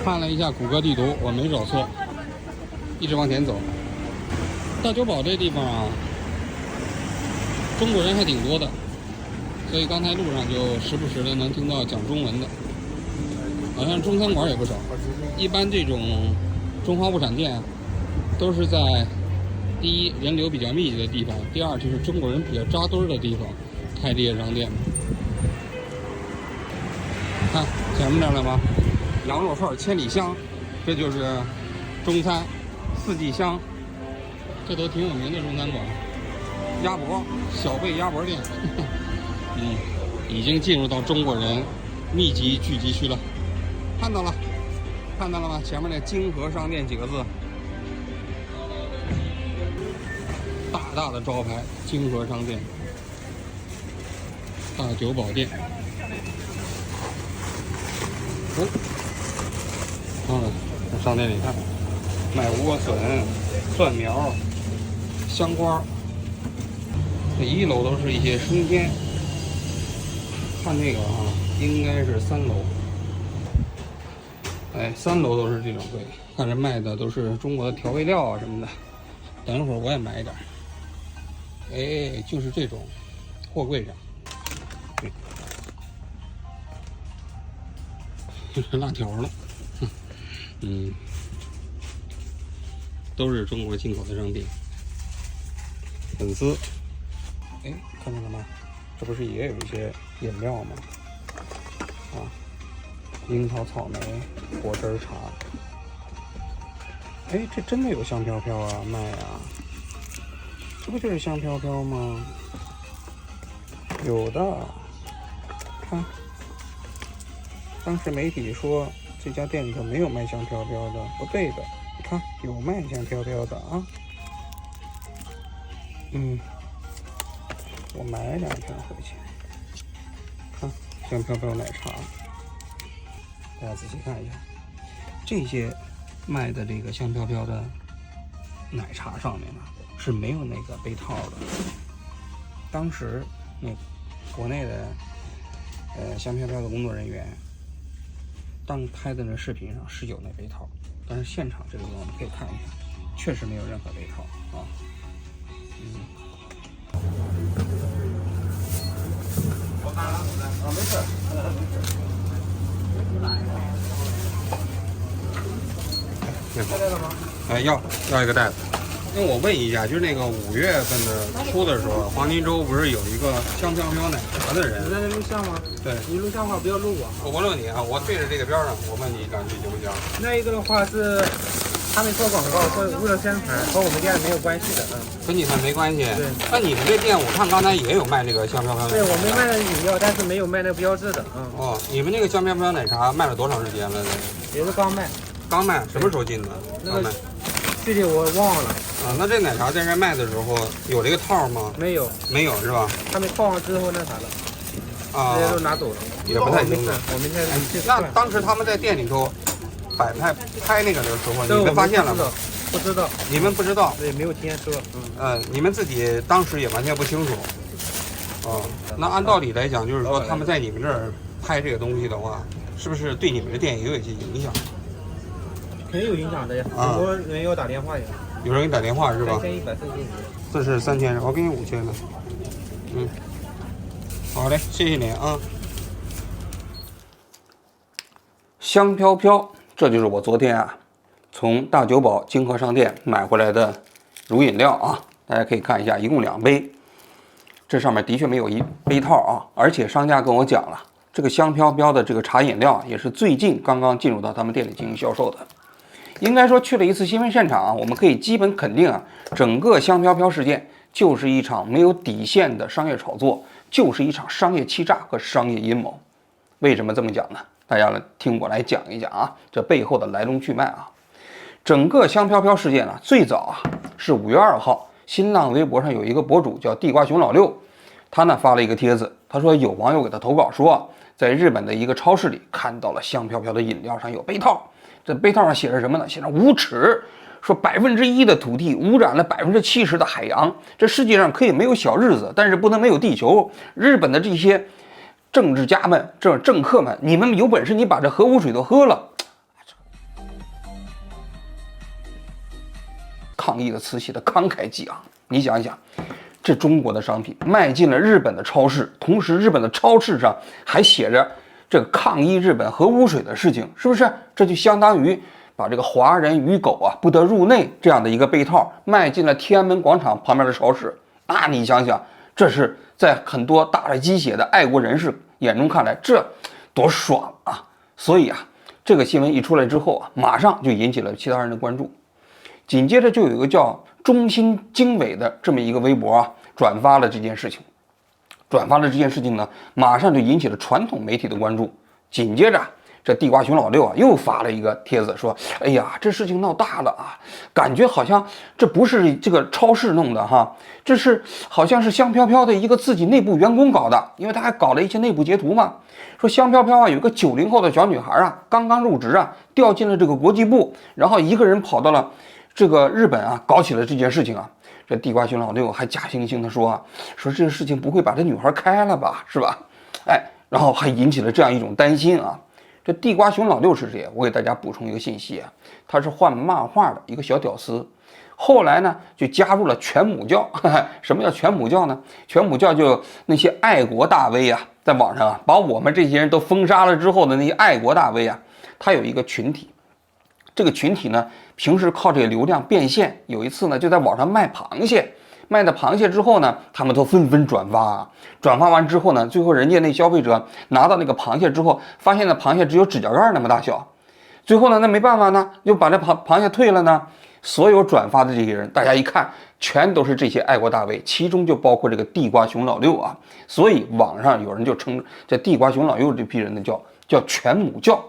看了一下谷歌地图，我没找错，一直往前走。大久保这地方啊，中国人还挺多的，所以刚才路上就时不时的能听到讲中文的。好像中餐馆也不少。一般这种中华物产店都是在第一人流比较密集的地方，第二就是中国人比较扎堆儿的地方开这些商店。看前面那了吗？羊肉串千里香，这就是中餐四季香，这都挺有名的中餐馆。鸭脖，小贝鸭脖店，已经进入到中国人密集聚集区了。看到了吗？前面那金河商店几个字，大大的招牌，金河商店，大久保店。在商店里看，卖莴笋、蒜苗、香瓜。这一楼都是一些生鲜。看这个啊，应该是3楼。3楼都是这种，对，看着卖的都是中国的调味料啊什么的。等一会儿我也买一点。就是这种货柜上，对，辣条了。都是中国进口的商品。粉丝，看见了吗？这不是也有一些饮料吗？樱桃草莓果汁茶。这真的有香飘飘啊，卖啊！这不就是香飘飘吗？有的，看，当时媒体说这家店里头没有卖香飘飘的，不对的，你看有卖香飘飘的啊。我买2瓶回去。看香飘飘奶茶，大家仔细看一下，这些卖的这个香飘飘的奶茶上面呢是没有那个杯套的。当时国内的香飘飘的工作人员当拍的那视频上是有那杯套，但是现场这个地方我们可以看一下，确实没有任何杯套啊。没事，带了吗？要一个袋子。那我问一下，就是那个5月份的初的时候，黄金周不是有一个香飘飘奶茶的人？你在那录像吗？对，你录像的话不要录我。我不录你啊，我对着这个边上，我问你两句行不行？那一个的话是他们做广告，是为了宣传，和我们店没有关系的。跟你们没关系。对。那你们这店我看刚才也有卖这个香飘飘奶茶。对，我们卖的饮料，但是没有卖那个标志的。你们那个香飘飘奶茶卖了多长时间了？也是刚卖。刚卖，什么时候进的？刚卖。具体我忘了。那这奶茶在这卖的时候有这个套吗？没有。没有是吧？他们套完之后那啥了。直接都拿走了。也不太清楚。我们现在那当时他们在店里头拍那个的时候，你们发现了吗？不知道。你们不知道？对，没有提前说。你们自己当时也完全不清楚。那按道理来讲，就是说他们在你们这儿拍这个东西的话，是不是对你们的店也有一些影响？肯定有影响的呀。很多人要打电话呀。有人给你打电话是吧？3140。这是3000，我给你5000的。好嘞，谢谢你啊。香飘飘，这就是我昨天从大久保金河商店买回来的乳饮料啊，大家可以看一下，一共2杯。这上面的确没有一杯套啊，而且商家跟我讲了，这个香飘飘的这个茶饮料也是最近刚刚进入到他们店里进行销售的。应该说去了一次新闻现场我们可以基本肯定整个香飘飘事件就是一场没有底线的商业炒作，就是一场商业欺诈和商业阴谋。为什么这么讲呢？大家听我来讲一讲这背后的来龙去脉整个香飘飘事件最早是5月2号，新浪微博上有一个博主叫地瓜熊老六，他发了一个帖子，他说有网友给他投稿说，在日本的一个超市里看到了香飘飘的饮料上有杯套。这杯套上写着什么呢？写着无耻，说1%的土地污染了70%的海洋。这世界上可以没有小日子，但是不能没有地球。日本的这些政治家们、政客们，你们有本事你把这核污水都喝了，抗议的词写的慷慨激昂。你想一想，这中国的商品卖进了日本的超市，同时日本的超市上还写着这个抗议日本核污水的事情，是不是？这就相当于把这个华人与狗啊不得入内这样的一个被套卖进了天安门广场旁边的超市。那你想想，这是在很多打着鸡血的爱国人士眼中看来，这多爽啊！所以啊，这个新闻一出来之后啊，马上就引起了其他人的关注。紧接着就有一个叫中心经纬的这么一个微博啊，转发了这件事情。转发了这件事情呢，马上就引起了传统媒体的关注。紧接着，这地瓜熊老六啊又发了一个帖子说：“哎呀，这事情闹大了啊！感觉好像这不是这个超市弄的哈，这是好像是香飘飘的一个自己内部员工搞的，因为他还搞了一些内部截图嘛。说香飘飘啊，有个90后的小女孩啊，刚刚入职啊，调进了这个国际部，然后一个人跑到了这个日本啊，搞起了这件事情啊。”这地瓜熊老六还假惺惺的说啊，说这个事情不会把这女孩开了吧，是吧？哎，然后还引起了这样一种担心啊。这地瓜熊老六是谁？我给大家补充一个信息啊，他是画漫画的一个小屌丝，后来呢就加入了全母教。什么叫全母教呢？全母教就那些爱国大 V 啊，在网上啊把我们这些人都封杀了之后的那些爱国大 V 啊，他有一个群体。这个群体呢，平时靠这个流量变现。有一次呢，就在网上卖螃蟹，卖的螃蟹之后呢，他们都纷纷转发。转发完之后呢，最后人家那消费者拿到那个螃蟹之后，发现那螃蟹只有指甲盖那么大小。最后呢，那没办法呢，就把这螃蟹退了呢。所有转发的这些人，大家一看，全都是这些爱国大 V，其中就包括这个地瓜熊老六啊。所以网上有人就称这地瓜熊老六这批人呢叫全母教。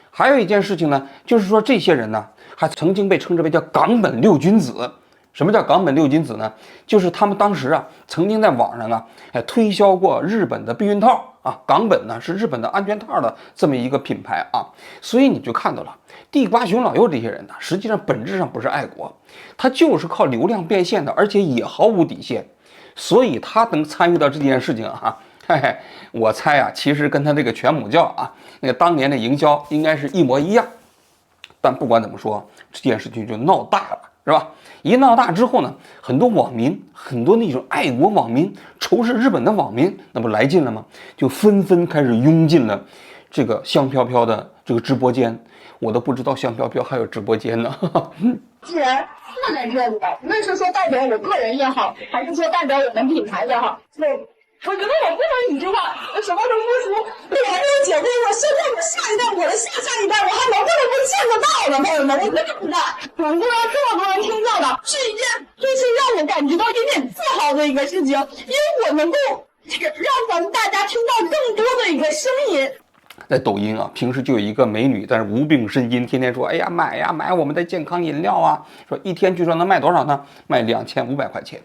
还有一件事情呢，就是说这些人呢，还曾经被称之为叫冈本六君子。什么叫冈本六君子呢？就是他们当时啊，曾经在网上啊，推销过日本的避孕套啊。冈本呢是日本的安全套的这么一个品牌啊。所以你就看到了地瓜熊老六这些人呢，实际上本质上不是爱国，他就是靠流量变现的，而且也毫无底线。所以他能参与到这件事情啊，嘿嘿，我猜啊，其实跟他这个全母教啊，那个当年的营销应该是一模一样。但不管怎么说，这件事情就闹大了，是吧？一闹大之后呢，很多网民，很多那种爱国网民、仇视日本的网民，那不来劲了吗？就纷纷开始拥进了这个香飘飘的这个直播间。我都不知道香飘飘还有直播间呢。既然坐在这里了，无论是说代表我个人也好，还是说代表我们品牌也好，我觉得我不能一句话，什么都不说。对我这个姐妹说，现在我下一代，我的下下一代，我还能不能够见得到了，朋友们？我真的不干。能够让这么多人听到的，是一件就是让我感觉到有点自豪的一个事情，因为我能够让咱们大家听到更多的一个声音。在抖音啊，平时就有一个美女，但是无病呻吟，天天说，哎呀，买呀买我们的健康饮料啊，说一天据说能卖多少呢？卖2500块钱。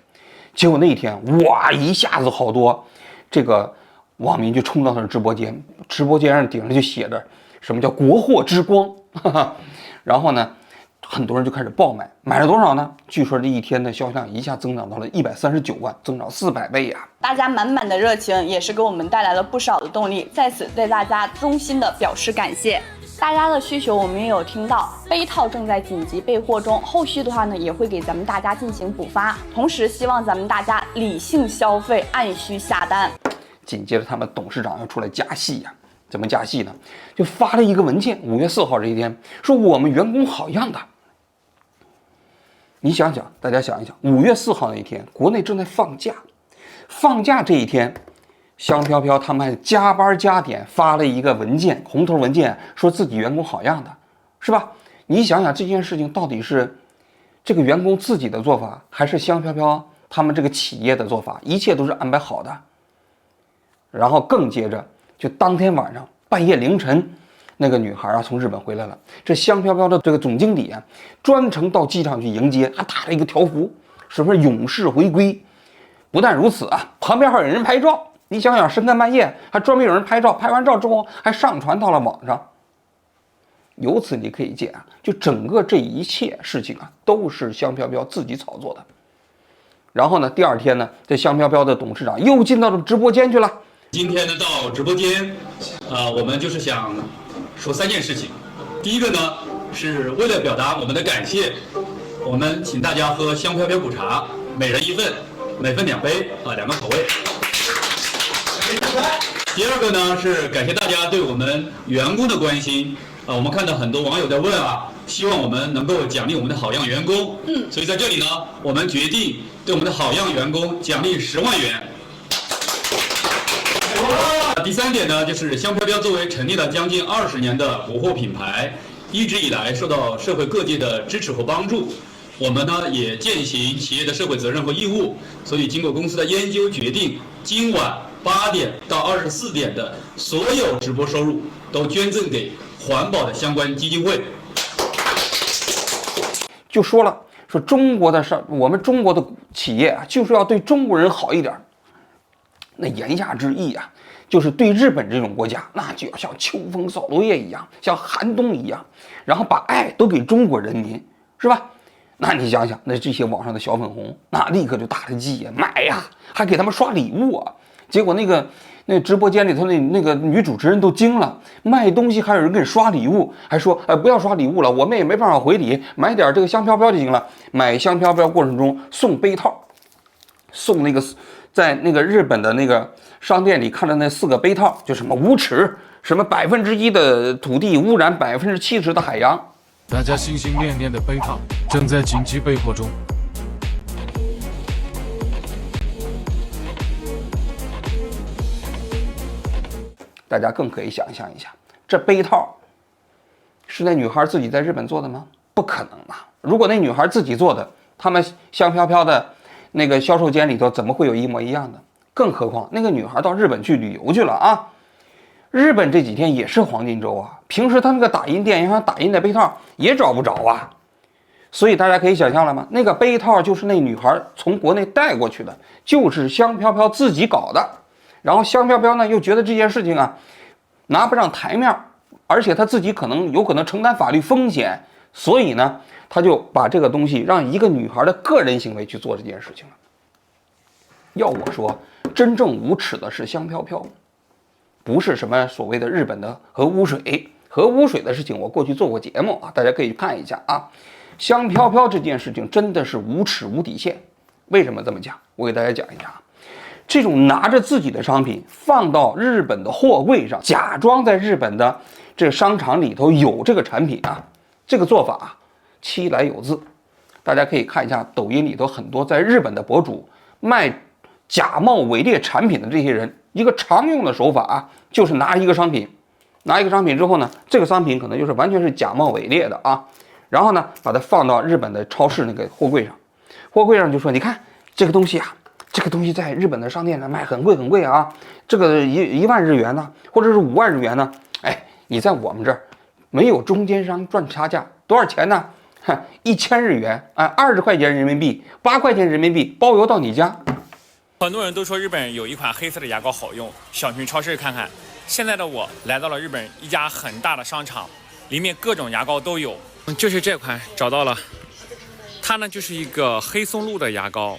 结果那一天，哇，一下子好多这个网民就冲到他的直播间，直播间上顶上就写着什么叫国货之光，然后呢，很多人就开始爆买，买了多少呢？据说这一天的销量一下增长到了139万，增长400倍呀！大家满满的热情也是给我们带来了不少的动力，在此对大家衷心的表示感谢。大家的需求我们也有听到，杯套正在紧急备货中，后续的话呢也会给咱们大家进行补发，同时希望咱们大家理性消费，按需下单。紧接着他们董事长要出来加戏呀，怎么加戏呢？就发了一个文件，5月4号这一天说我们员工好样的。你想想，大家想一想，5月4号那一天，国内正在放假，放假这一天。香飘飘他们还加班加点发了一个文件，红头文件，说自己员工好样的，是吧？你想想这件事情到底是这个员工自己的做法，还是香飘飘他们这个企业的做法？一切都是安排好的。然后更接着，就当天晚上半夜凌晨，那个女孩啊从日本回来了，这香飘飘的这个总经理啊，专程到机场去迎接，还打了一个条幅，是不是勇士回归？不但如此啊，旁边还有人拍照。你想想，深更半夜还专门有人拍照，拍完照之后还上传到了网上。由此你可以见啊，就整个这一切事情啊，都是香飘飘自己炒作的。然后呢，第二天呢，这香飘飘的董事长又进到了直播间去了。今天呢，到直播间，我们就是想说3件事情。第一个呢，是为了表达我们的感谢，我们请大家喝香飘飘苦茶，每人1份，每份2杯啊，2个口味。第二个呢是感谢大家对我们员工的关心啊，我们看到很多网友在问啊，希望我们能够奖励我们的好样员工。所以在这里呢，我们决定对我们的好样员工奖励10万元。第3点呢，就是香飘飘作为成立了将近20年的国货品牌，一直以来受到社会各界的支持和帮助。我们呢也践行企业的社会责任和义务，所以经过公司的研究决定，今晚8点到24点的所有直播收入都捐赠给环保的相关基金会。就说了，说我们中国的企业啊，就是要对中国人好一点。那言下之意啊，就是对日本这种国家，那就要像秋风扫落叶一样，像寒冬一样，然后把爱都给中国人民，是吧？那你想想，那这些网上的小粉红，那立刻就打了鸡呀，买呀，还给他们刷礼物啊。结果那直播间里头那个女主持人都惊了，卖东西还有人给你刷礼物，还说不要刷礼物了，我们也没办法回礼，买点这个香飘飘就行了。买香飘飘过程中送杯套，送那个在那个日本的那个商店里看到那4个杯套，就什么无耻，什么1%的土地污染，70%的海洋。大家心心念念的杯套正在紧急备货中。大家更可以想象一下，这杯套是那女孩自己在日本做的吗？不可能啊！如果那女孩自己做的，他们香飘飘的那个销售间里头怎么会有一模一样的？更何况那个女孩到日本去旅游去了啊！日本这几天也是黄金周啊，平时他那个打印店想打印的杯套也找不着啊，所以大家可以想象了吗？那个杯套就是那女孩从国内带过去的，就是香飘飘自己搞的。然后香飘飘呢又觉得这件事情啊拿不上台面，而且他自己有可能承担法律风险，所以呢他就把这个东西让一个女孩的个人行为去做这件事情了。要我说，真正无耻的是香飘飘，不是什么所谓的日本的核污水。核污水的事情我过去做过节目啊，大家可以看一下啊。香飘飘这件事情真的是无耻无底线。为什么这么讲？我给大家讲一下啊。这种拿着自己的商品放到日本的货柜上，假装在日本的这个商场里头有这个产品啊，这个做法啊其来有自。大家可以看一下抖音里头很多在日本的博主卖假冒伪劣产品的这些人，一个常用的手法啊，就是拿一个商品之后呢，这个商品可能就是完全是假冒伪劣的啊，然后呢把它放到日本的超市那个货柜上，货柜上就说你看这个东西啊，这个东西在日本的商店上卖很贵啊，这个1万日元呢，或者是5万日元呢，哎，你在我们这儿没有中间商赚差价，多少钱呢？1000日元啊，20块钱人民币，8块钱人民币，包邮到你家。很多人都说日本有一款黑色的牙膏好用，想去超市看看。现在的我来到了日本一家很大的商场，里面各种牙膏都有，就是这款找到了，它呢就是一个黑松露的牙膏。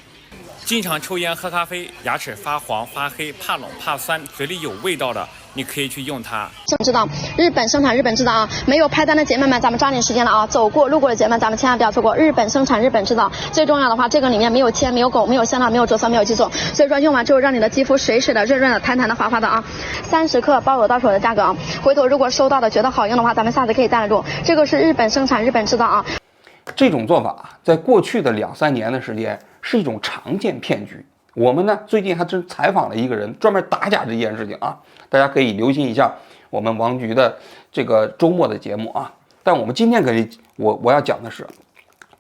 经常抽烟喝咖啡，牙齿发黄发黑，怕冷怕酸，嘴里有味道的，你可以去用它。知道日本生产日本制造啊！没有拍单的姐妹们，咱们抓紧时间了啊！走过路过的姐妹们，咱们千万不要错过。日本生产日本制造，最重要的话，这个里面没有铅，没有汞，没有香料，没有着色，没有激素，所以说用完之后让你的肌肤水水的、润润的、弹弹的、滑滑的啊！30克包邮到手的价格啊！回头如果收到的觉得好用的话，咱们下次可以再来录。这个是日本生产日本制造啊！这种做法在过去的2-3年的时间是一种常见骗局。我们呢最近还真采访了一个人，专门打假这件事情啊，大家可以留心一下我们王局的这个周末的节目啊。但我们今天我要讲的是，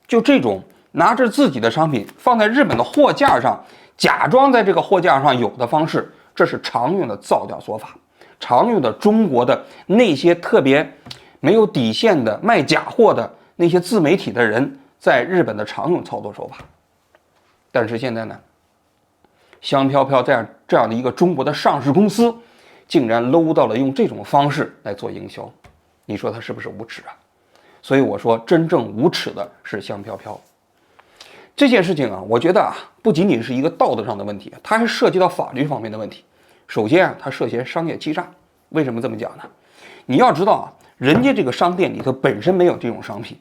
就这种拿着自己的商品放在日本的货架上，假装在这个货架上有的方式，这是常用的造假手法，常用的中国的那些特别没有底线的卖假货的那些自媒体的人在日本的常用操作手法。但是现在呢，香飘飘这样的一个中国的上市公司，竟然搂到了用这种方式来做营销，你说他是不是无耻啊？所以我说，真正无耻的是香飘飘。这件事情啊，我觉得啊，不仅仅是一个道德上的问题，它还涉及到法律方面的问题。首先啊，它涉嫌商业欺诈。为什么这么讲呢？你要知道啊，人家这个商店里头本身没有这种商品，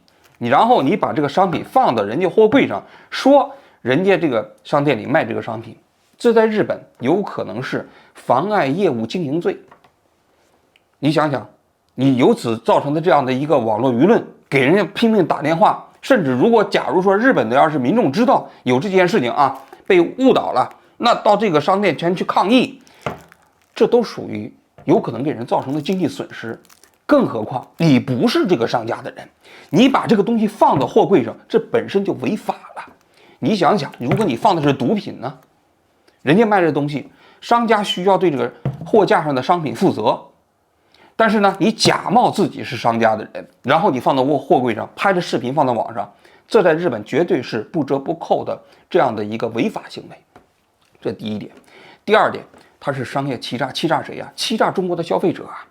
然后你把这个商品放到人家货柜上，说人家这个商店里卖这个商品，这在日本有可能是妨碍业务经营罪。你想想，你由此造成的这样的一个网络舆论，给人家拼命打电话，甚至如果假如说日本的要是民众知道有这件事情啊，被误导了，那到这个商店全去抗议，这都属于有可能给人造成的经济损失。更何况你不是这个商家的人，你把这个东西放到货柜上，这本身就违法了。你想想，如果你放的是毒品呢？人家卖这东西，商家需要对这个货架上的商品负责，但是呢，你假冒自己是商家的人，然后你放到货柜上，拍着视频放到网上，这在日本绝对是不折不扣的这样的一个违法行为。这第一点。第二点，它是商业欺诈，欺诈谁呀？欺诈中国的消费者啊！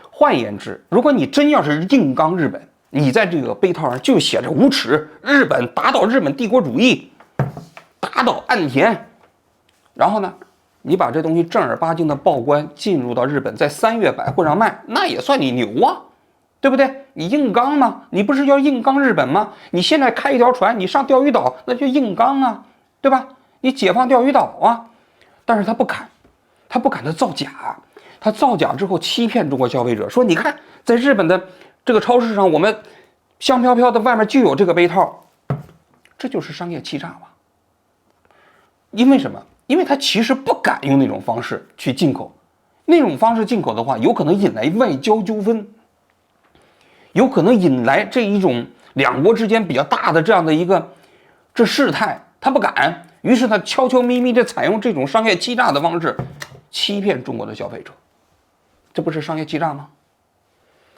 换言之，如果你真要是硬刚日本，你在这个杯套上就写着无耻，日本打倒日本帝国主义，打倒岸田，然后呢，你把这东西正儿八经的报关进入到日本，在3月百货上卖，那也算你牛啊，对不对？你硬刚吗？你不是要硬刚日本吗？你现在开一条船，你上钓鱼岛，那就硬刚啊，对吧？你解放钓鱼岛啊，但是他不敢，他造假。他造假之后欺骗中国消费者，说你看，在日本的这个超市上，我们香飘飘的外面就有这个杯套，这就是商业欺诈吧？因为什么？因为他其实不敢用那种方式去进口，那种方式进口的话，有可能引来外交纠纷，有可能引来这一种两国之间比较大的这样的一个事态，他不敢，于是他悄悄咪咪地采用这种商业欺诈的方式欺骗中国的消费者。这不是商业欺诈吗？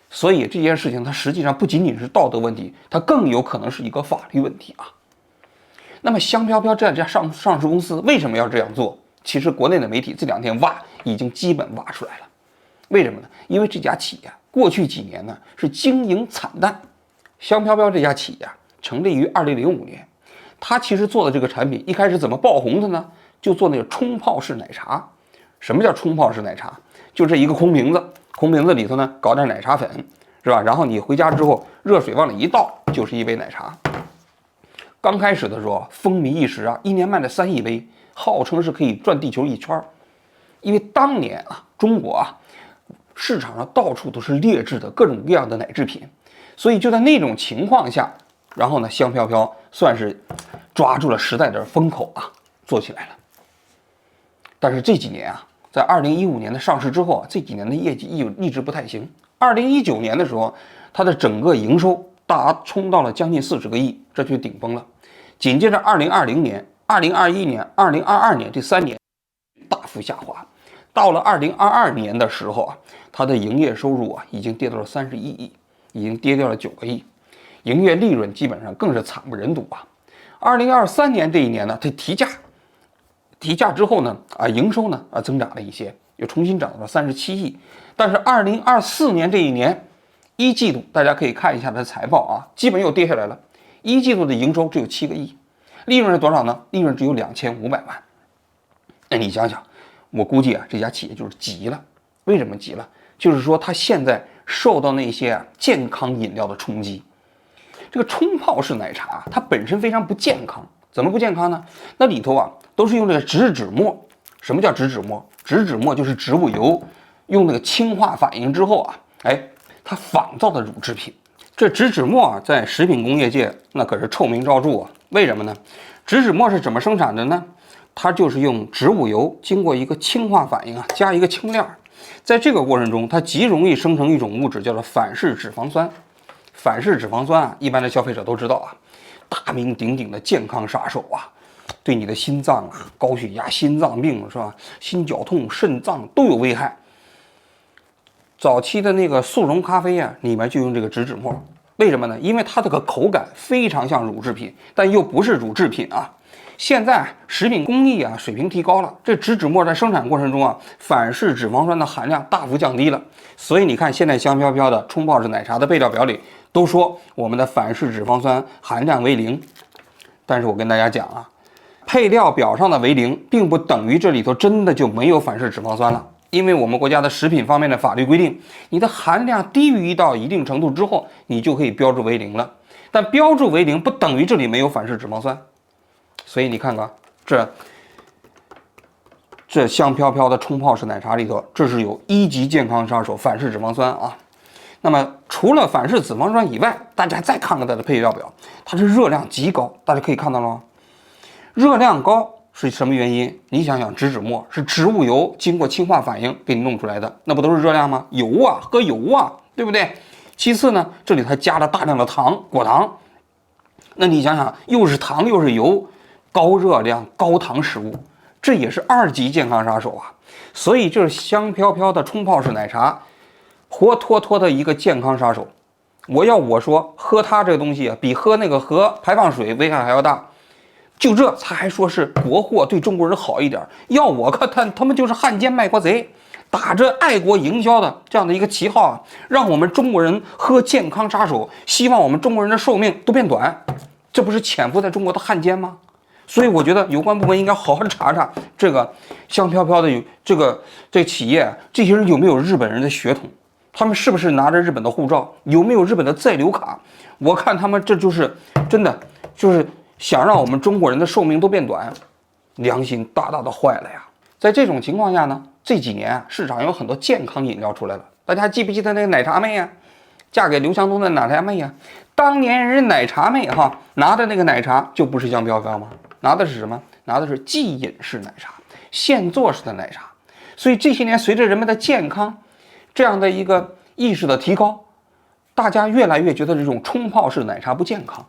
所以这件事情它实际上不仅仅是道德问题，它更有可能是一个法律问题啊。那么香飘飘这家上市公司为什么要这样做？其实国内的媒体这2天已经基本挖出来了。为什么呢？因为这家企业过去几年呢是经营惨淡。香飘飘这家企业成立于2005年，它其实做的这个产品一开始怎么爆红的呢？就做那个冲泡式奶茶。什么叫冲泡式奶茶？就这一个空瓶子里头呢搞点奶茶粉，是吧？然后你回家之后热水往里一倒，就是一杯奶茶。刚开始的时候风靡一时啊，1年卖了3亿杯，号称是可以转地球一圈。因为当年啊，中国啊市场上到处都是劣质的各种各样的奶制品，所以就在那种情况下，然后呢，香飘飘算是抓住了时代的风口啊，做起来了。但是这几年啊，在2015年的上市之后啊，这几年的业绩一直不太行。2019年的时候，它的整个营收冲到了将近40个亿，这就顶峰了。紧接着2020年、2021年、2022年这3年大幅下滑，到了2022年的时候啊，它的营业收入啊已经跌到了31亿，已经跌掉了9个亿，营业利润基本上更是惨不忍睹啊。2023年这一年呢，它提价之后呢，营收呢增长了一些，又重新涨到了37亿。但是2024年这一年1季度，大家可以看一下它的财报啊，基本又跌下来了。1季度的营收只有7个亿，利润是多少呢？利润只有2500万。那你想想，我估计啊，这家企业就是急了。为什么急了？就是说它现在受到那些健康饮料的冲击。这个冲泡式奶茶它本身非常不健康。怎么不健康呢？那里头啊都是用这个植脂末。什么叫植脂末？植脂末就是植物油，用那个氢化反应之后啊，它仿造的乳制品。这植脂末啊，在食品工业界那可是臭名昭著啊。为什么呢？植脂末是怎么生产的呢？它就是用植物油经过一个氢化反应啊，加一个氢链，在这个过程中，它极容易生成一种物质，叫做反式脂肪酸。反式脂肪酸啊，一般的消费者都知道啊，大名鼎鼎的健康杀手啊，对你的心脏啊、高血压、心脏病是吧、心绞痛、肾脏都有危害。早期的那个速溶咖啡啊，里面就用这个植脂末，为什么呢？因为它这个口感非常像乳制品，但又不是乳制品啊。现在食品工艺啊水平提高了，这植脂末在生产过程中啊，反式脂肪酸的含量大幅降低了。所以你看，现在香飘飘的冲泡式奶茶的配料表里都说我们的反式脂肪酸含量为0，但是我跟大家讲啊，配料表上的为0，并不等于这里头真的就没有反式脂肪酸了。因为我们国家的食品方面的法律规定，你的含量低于到一定程度之后，你就可以标注为0了。但标注为0不等于这里没有反式脂肪酸，所以你看看这香飘飘的冲泡式奶茶里头，这是有1级健康杀手反式脂肪酸啊。那么除了反式脂肪酸以外，大家再看看它的配料表，它是热量极高，大家可以看到了吗？热量高是什么原因？你想想，植脂末是植物油经过氢化反应给你弄出来的，那不都是热量吗？油啊，喝油啊，对不对？其次呢，这里还加了大量的糖，果糖。那你想想，又是糖又是油，高热量高糖食物，这也是2级健康杀手啊。所以这是香飘飘的冲泡式奶茶，活脱脱的一个健康杀手。我说喝它这个东西啊，比喝那个核排放水危害还要大。就这，他还说是国货对中国人好一点，要我看他们就是汉奸卖国贼，打着爱国营销的这样的一个旗号啊，让我们中国人喝健康杀手，希望我们中国人的寿命都变短，这不是潜伏在中国的汉奸吗？所以我觉得有关部门应该好好查查这个香飘飘的这企业，这些人有没有日本人的血统，他们是不是拿着日本的护照，有没有日本的在留卡？我看他们这就是真的就是想让我们中国人的寿命都变短，良心大大的坏了呀！在这种情况下呢，这几年啊，市场有很多健康饮料出来了。大家记不记得那个奶茶妹啊？嫁给刘强东的奶茶妹啊？当年人奶茶妹哈拿的那个奶茶就不是香飘飘吗？拿的是什么？拿的是即饮式奶茶，现做式的奶茶。所以这些年随着人们的健康这样的一个意识的提高，大家越来越觉得这种冲泡式奶茶不健康。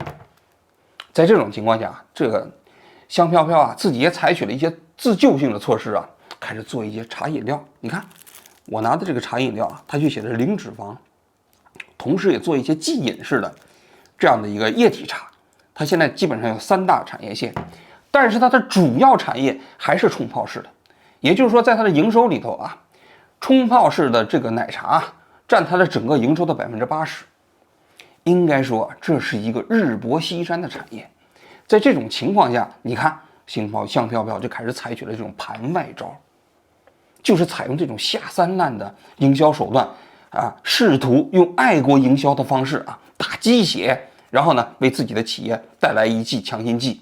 在这种情况下，这个香飘飘啊，自己也采取了一些自救性的措施啊，开始做一些茶饮料。你看，我拿的这个茶饮料啊，它就写的是0脂肪，同时也做一些即饮式的这样的一个液体茶。它现在基本上有3大产业线，但是它的主要产业还是冲泡式的。也就是说，在它的营收里头啊，冲泡式的这个奶茶占它的整个营收的80%。应该说，这是一个日薄西山的产业。在这种情况下，你看香飘飘就开始采取了这种盘外招，就是采用这种下三滥的营销手段啊，试图用爱国营销的方式啊打鸡血，然后呢为自己的企业带来一剂强心剂。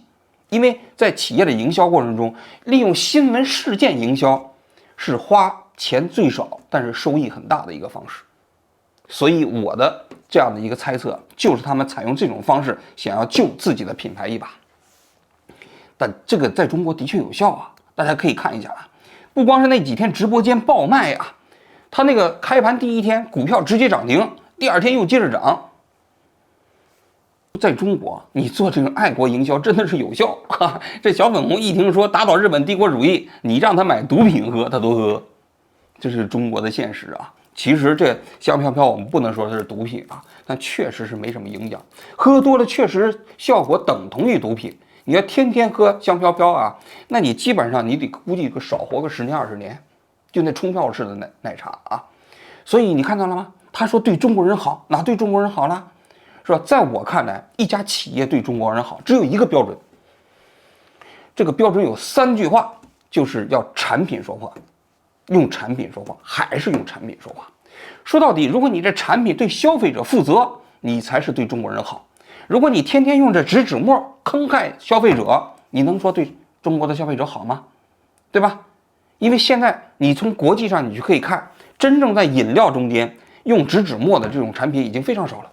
因为在企业的营销过程中，利用新闻事件营销是花钱最少，但是收益很大的一个方式。所以我的这样的一个猜测，就是他们采用这种方式想要救自己的品牌一把。但这个在中国的确有效啊，大家可以看一下啊，不光是那几天直播间爆卖啊，他那个开盘第1天股票直接涨停，第2天又接着涨。在中国，你做这种爱国营销真的是有效哈。这小粉红一听说打倒日本帝国主义，你让他买毒品喝，他都喝，这是中国的现实啊。其实这香飘飘我们不能说它是毒品啊，但确实是没什么影响，喝多了确实效果等同于毒品。你要天天喝香飘飘啊，那你基本上你得估计少活个10年20年，就那冲泡式的奶茶啊。所以你看到了吗？他说对中国人好，哪对中国人好了？是吧？在我看来，一家企业对中国人好只有一个标准，这个标准有3句话，就是要产品说话。用产品说话，还是用产品说话。说到底，如果你这产品对消费者负责，你才是对中国人好。如果你天天用这植脂末坑害消费者，你能说对中国的消费者好吗？对吧？因为现在你从国际上你就可以看，真正在饮料中间用植脂末的这种产品已经非常少了。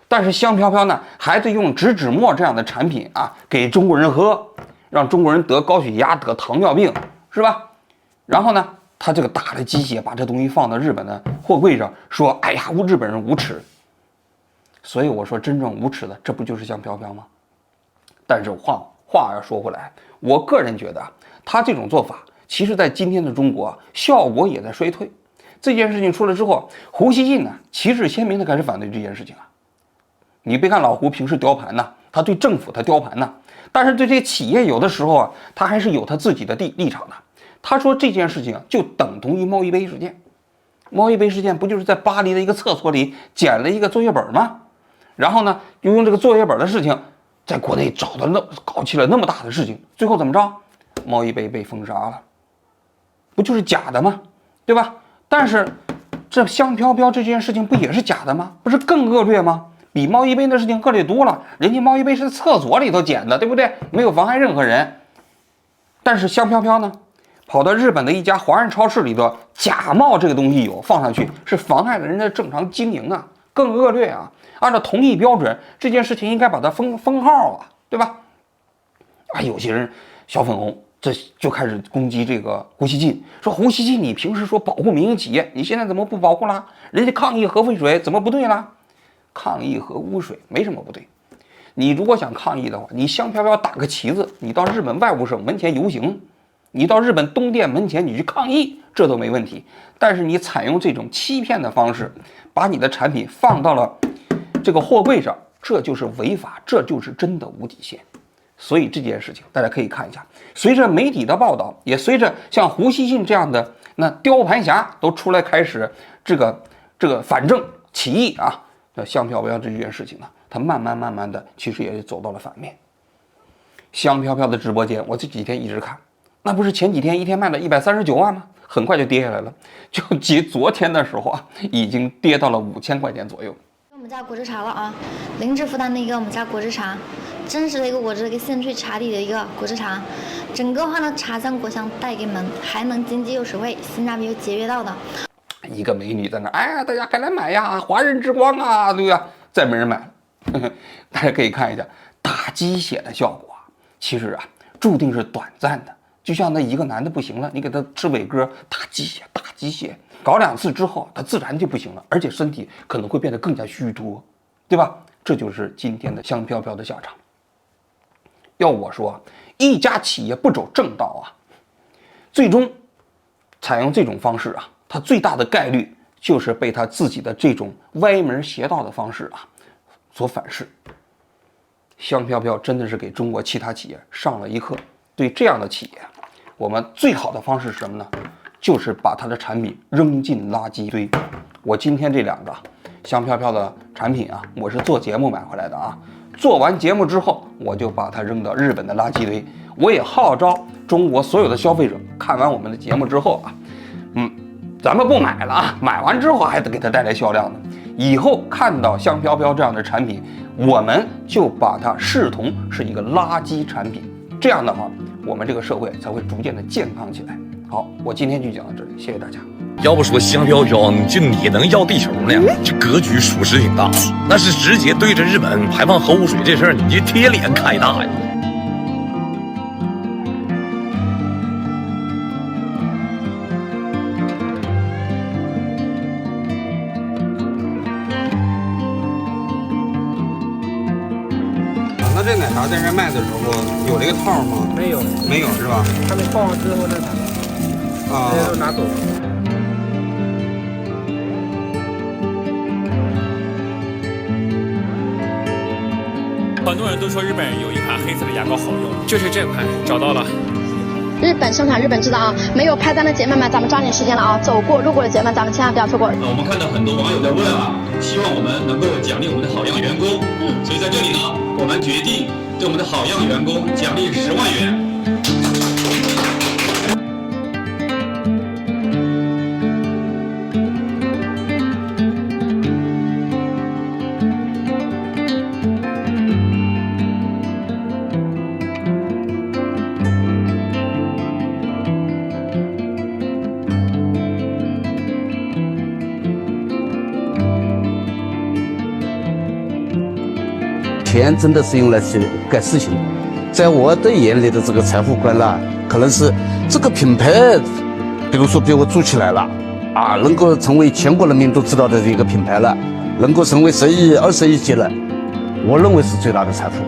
但是香飘飘呢，还得用植脂末这样的产品啊，给中国人喝，让中国人得高血压、得糖尿病，是吧？然后呢，他这个打了鸡血，把这东西放到日本的货柜上，说：“哎呀，日本人无耻。”所以我说，真正无耻的，这不就是香飘飘吗？但是话要说回来，我个人觉得，他这种做法，其实在今天的中国，效果也在衰退。这件事情出来之后，胡锡进呢，旗帜鲜明的开始反对这件事情啊。你别看老胡平时雕盘呢，他对政府他雕盘呢，但是对这些企业有的时候啊，他还是有他自己的立场的。他说这件事情就等同于猫一杯事件。猫一杯事件不就是在巴黎的一个厕所里捡了一个作业本吗？然后呢，又用这个作业本的事情，在国内搞起了那么大的事情，最后怎么着？猫一杯被封杀了，不就是假的吗？对吧？但是这香飘飘这件事情不也是假的吗？不是更恶劣吗？比猫一杯的事情恶劣多了。人家猫一杯是在厕所里头捡的，对不对？没有妨害任何人。但是香飘飘呢，跑到日本的一家华人超市里头，假冒这个东西有放上去，是妨害了人家正常经营啊，更恶劣啊！按照同一标准，这件事情应该把它封号啊，对吧？有些人小粉红这就开始攻击这个胡锡进，说胡锡进你平时说保护民营企业，你现在怎么不保护啦？人家抗议核废水怎么不对啦？抗议核污水没什么不对。你如果想抗议的话，你香飘飘打个旗子，你到日本外务省门前游行，你到日本东电门前你去抗议，这都没问题。但是你采用这种欺骗的方式，把你的产品放到了这个货柜上，这就是违法，这就是真的无底线。所以这件事情大家可以看一下，随着媒体的报道，也随着像胡锡进这样的那雕盘侠都出来开始这个反正起义啊，那香飘飘这件事情呢，它慢慢的其实也走到了反面。香飘飘的直播间我这几天一直看，那不是前几天一天卖了139万吗？很快就跌下来了，就昨天的时候啊，已经跌到了5000块钱左右。我们家果汁茶了啊，零脂负担的一个我们家果汁茶，真实的一个果汁，给现萃茶底的一个果汁茶，整个话呢茶香果香带给们，还能经济又实惠，性价比又节约到的。一个美女在那，哎，大家快来买呀，华人之光啊，对吧？再没人买了。大家可以看一下打鸡血的效果，其实啊注定是短暂的。就像那一个男的不行了，你给他吃伟哥打鸡血，搞2次之后，他自然就不行了，而且身体可能会变得更加虚脱，对吧？这就是今天的香飘飘的下场。要我说，一家企业不走正道啊，最终采用这种方式啊，它最大的概率就是被他自己的这种歪门邪道的方式啊所反噬。香飘飘真的是给中国其他企业上了一课。对这样的企业，我们最好的方式是什么呢？就是把它的产品扔进垃圾堆。我今天这2个香飘飘的产品啊，我是做节目买回来的啊。做完节目之后，我就把它扔到日本的垃圾堆。我也号召中国所有的消费者，看完我们的节目之后啊，咱们不买了啊，买完之后还得给它带来销量呢。以后看到香飘飘这样的产品，我们就把它视同是一个垃圾产品。这样的话，我们这个社会才会逐渐的健康起来。好，我今天就讲到这里，谢谢大家。要不说香飘飘，就你能要地球呢？这格局属实挺大，那是直接对着日本排放核污水这事儿，你就贴脸开大呀。那这奶茶在这卖的时候有这个套吗？没有是吧？他们放完之后再拿，这些都拿走了。很多人都说日本有一款黑色的牙膏好用，就是这款，找到了。日本生产，日本制造啊！没有拍单的姐妹们，咱们抓紧时间了啊！走过路过的姐妹们，咱们千万不要错过。我们看到很多网友在问啊，希望我们能够奖励我们的好样员工。所以在这里呢，我们决定对我们的好样员工奖励10万元。钱真的是用来去干事情的，在我的眼里的这个财富观呢，可能是这个品牌，比如说被我做起来了，啊，能够成为全国人民都知道的一个品牌了，能够成为10亿、20亿级了，我认为是最大的财富。